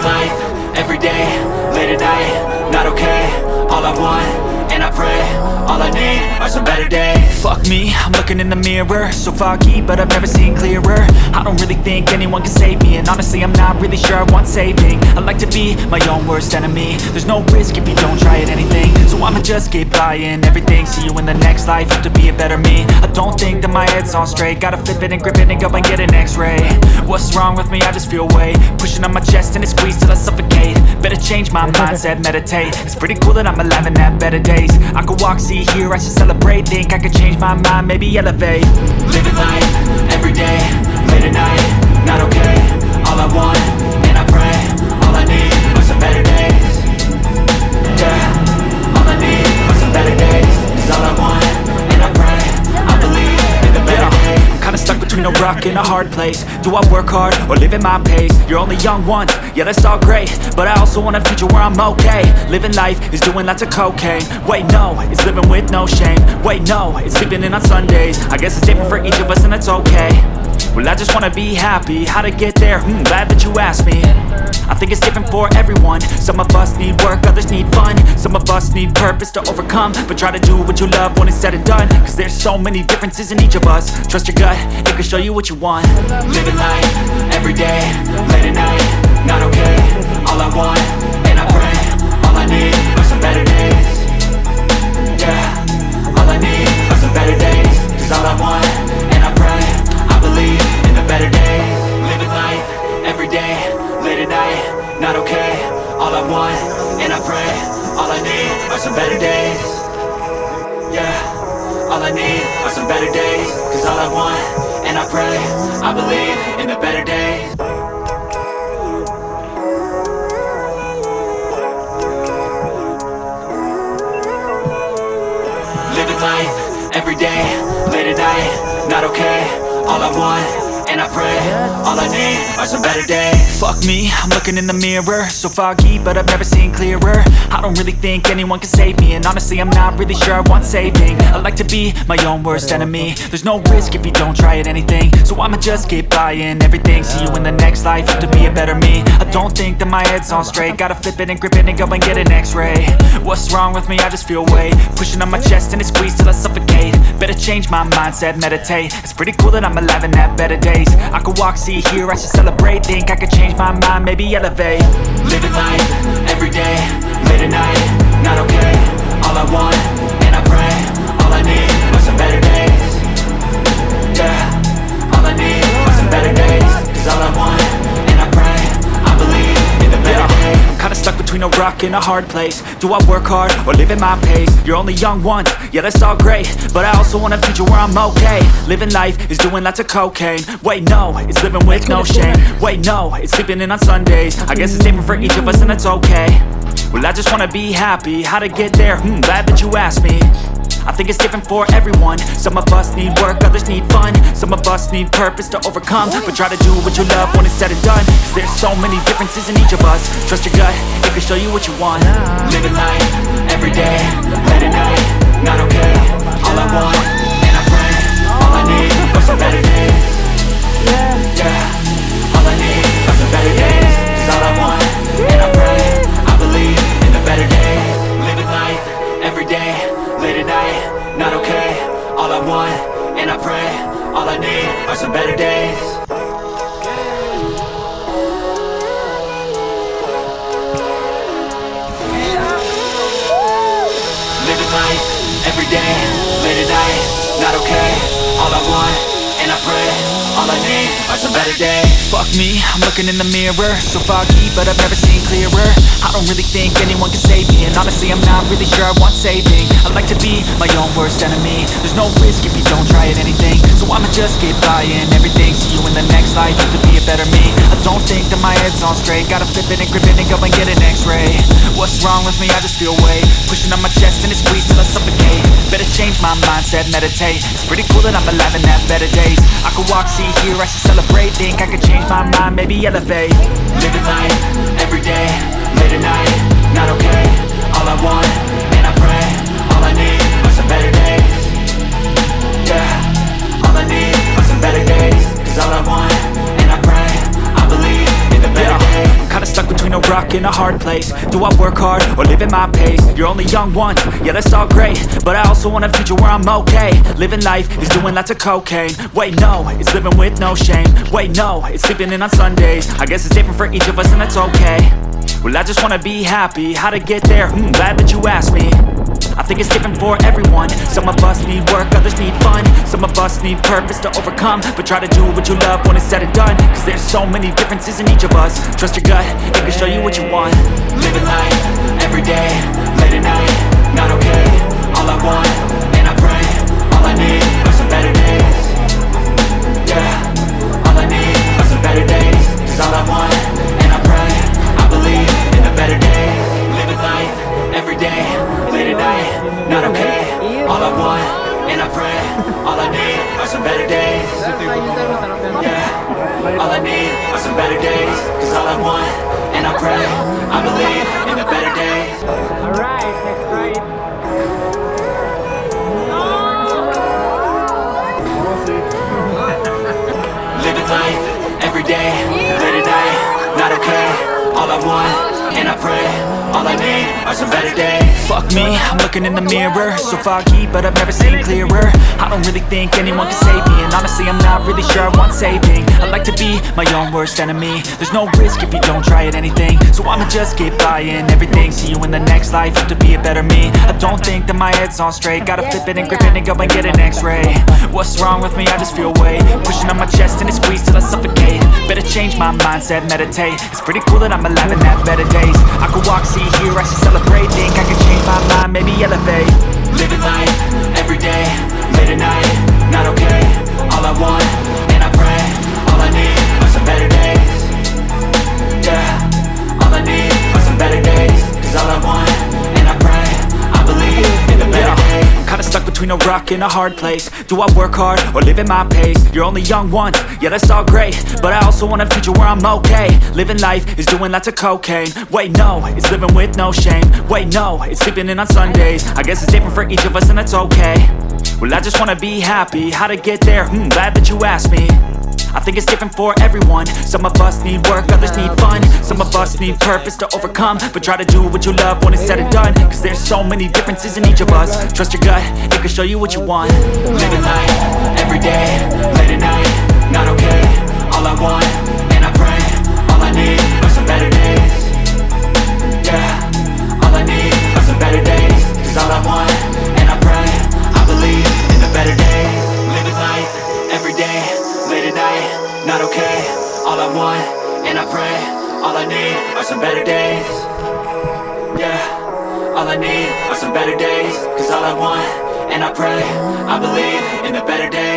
life, everyday, late at night, not okay. All I want, and I pray, all I need are some better days. Fuck me, I'm looking in the mirror, so foggy, but I've never seen clearer. I don't really think anyone can save me, and honestly I'm not really sure I want saving. I like to be my own worst enemy. There's no risk if you don't try at anything, so I'ma just keep buying everything. See you in the next life, have to be a better me. I don't think that my head's on straight, gotta flip it and grip it and go and get an x-ray. What's wrong with me? I just feel weight pushing on my chest and it squeezes till I suffocate. Better change my mindset, meditate. It's pretty cool that I'm alive and have better days. I could walk, see, hear, I should celebrate. Think I could change my mind, maybe elevate. Living life, everyday, late at night, not okay. All I want, and I pray, all I need are some better days. Yeah, all I need are some better days. Is all I want, and I pray, I believe in the better days. I'm kinda stuck between a rock and a hard place. Do I work hard or live at my pace? You're only young once, yeah that's all great, but I also want a future where I'm okay. Living life is doing lots of cocaine. Wait no, it's living with no shame. Wait no, it's sleeping in on Sundays. I guess it's different for each of us and that's okay. Well I just wanna be happy, how to get there? Glad that you asked me. I think it's different for everyone. Some of us need work, others need fun. Some of us need purpose to overcome. But try to do what you love when it's said and done, cause there's so many differences in each of us. Trust your gut, it can show you what you want. Living life, everyday, late at night, not okay. All I want, and I pray, all I need are some better days. Yeah, all I need are some better days. Cause all I want, and I pray, I believe in the better days. Living life, everyday, late at night, not okay. All I want, and I pray, all I need are some better days. Yeah, all I need are some better days. Cause all I want, and I pray, I believe in the better days. Living life, everyday, late at night, not okay. All I want, and I pray, all I need are some better days. Fuck me, I'm looking in the mirror, so foggy, but I've never seen clearer. I don't really think anyone can save me, and honestly I'm not really sure I want saving. I like to be my own worst enemy. There's no risk if you don't try at anything, so I'ma just keep buying everything. See you in the next life, have to be a better me. I don't think that my head's on straight, gotta flip it and grip it and go and get an x-ray. What's wrong with me? I just feel weight pushing on my chest and it squeezes till I suffocate. Better change my mindset, meditate. It's pretty cool that I'm alive and have better days. I could walk, see, hear, I should celebrate. Think I could change my mind, maybe elevate. Living life, everyday, late at night, not okay. All I want, and I pray, all I need are some better days. Yeah, all I need are some better days. Cause all I want, and I pray, I believe in the better days. I'm kinda stuck between a rock and a hard place. Do I work hard or live at my pace? You're only young once, yeah that's all great, but I also want a future where I'm okay. Living life is doing lots of cocaine. Wait no, it's living with no shame. Wait no, it's sleeping in on Sundays. I guess it's different for each of us and that's okay. Well I just wanna be happy, how to get there? Glad that you asked me. I think it's different for everyone. Some of us need work, others need fun. Some of us need purpose to overcome. But try to do what you love when it's said and done, cause there's so many differences in each of us. Trust your gut, it can show you what you want. Living life, everyday, late at night, not okay. All I want, and I pray, all I need are some better days. Yeah, all I need are some better days. Cause all I want, and I pray, I believe in the better days. Living life, everyday, late at night, not okay. All I want, and I pray, all I need are some better days. Living life, everyday, late at night, not okay. All I want, and I pray, all I need are some better days. Fuck me, I'm looking in the mirror, so foggy, but I've never seen clearer. I don't really think anyone can save me, and honestly I'm not really sure I want saving. I like to be my own worst enemy. There's no risk if you don't try at anything, so I'ma just keep buying everything. See you in the next life, have to be a better me. I don't think that my head's on straight, gotta flip it and grip it and go and get an x-ray. What's wrong with me? I just feel weight pushing on my chest and it squeezes till I suffocate. Better change my mindset, meditate. It's pretty cool that I'm alive and have better days. I could walk, see, hear, I should celebrate. Think I could change my mind, maybe elevate. Living life, everyday, late at night, not okay. All I want, and I pray, all I need are some better days. Yeah, all I need are some better days. Cause all I want, and I pray, I believe in the better days. I'm kinda stuck between a rock and a hard place. Do I work hard or live at my pace? You're only young once, yeah that's all great, but I also want a future where I'm okay. Living life is doing lots of cocaine. Wait no, it's living with no shame. Wait no, it's sleeping in on Sundays. I guess it's different for each of us and that's okay. Well I just wanna be happy, how to get there? Glad that you asked me. I think it's different for everyone. Some of us need work, others need fun. Some of us need purpose to overcome. But try to do what you love when it's said and done, cause there's so many differences in each of us. Trust your gut, it can show you what you want. Living life, everyday, late at night, not okay. All I want, and I pray, all I need are some better days. Yeah, all I need are some better days. Cause all I want, and I pray, I believe in a better day. Living life, everyday, late at night, not okay. All I want, and I pray, all I need are some better days. Yeah, all I need are some better days. Cause all I want, and I pray, I believe in the better days. Alright, next right. Living life, everyday, late at night, not okay. All I want, and I pray, all I need are some better days. Fuck me, I'm looking in the mirror, so foggy, but I've never seen clearer. I don't really think anyone can save me, and honestly I'm not really sure I want saving. I like to be my own worst enemy. There's no risk if you don't try at anything, so I'ma just keep buying everything. See you in the next life, have to be a better me. I don't think that my head's on straight, gotta flip it and grip it and go and get an x-ray. What's wrong with me? I just feel weight pushing on my chest and it squeezes till I suffocate. Better change my mindset, meditate. It's pretty cool that I'm alive and have better days. I could walk, see, hear, I should celebrate. Think I could change my mind, maybe elevate. Living life, everyday, late at night, not okay. All I want, and I pray, all I need are some better days. Yeah, all I need are some better days. Cause all I want, and I pray, I believe in the better days. I'm kinda stuck between a rock and a hard place. Do I work hard or live at my pace? You're only young once, yeah that's all great, but I also want a future where I'm okay. Living life is doing lots of cocaine. Wait no, it's living with no shame. Wait no, it's sleeping in on Sundays. I guess it's different for each of us and that's okay. Well I just wanna be happy, how to get there? Glad that you asked me. I think it's different for everyone. Some of us need work, others need fun. Some of us need purpose to overcome. But try to do what you love when it's said and done, cause there's so many differences in each of us. Trust your gut, it can show you what you want. Living life, everyday, late at night, not okay. All I want, and I pray, all I need are some better days. Yeah, all I need are some better days. Cause all I want, and I pray, I believe in the better days. Living life, everyday, late at night, not okay. All I want, and I pray, all I need are some better days. Yeah, all I need are some better days. Cause all I want, and I pray, I believe in the better days.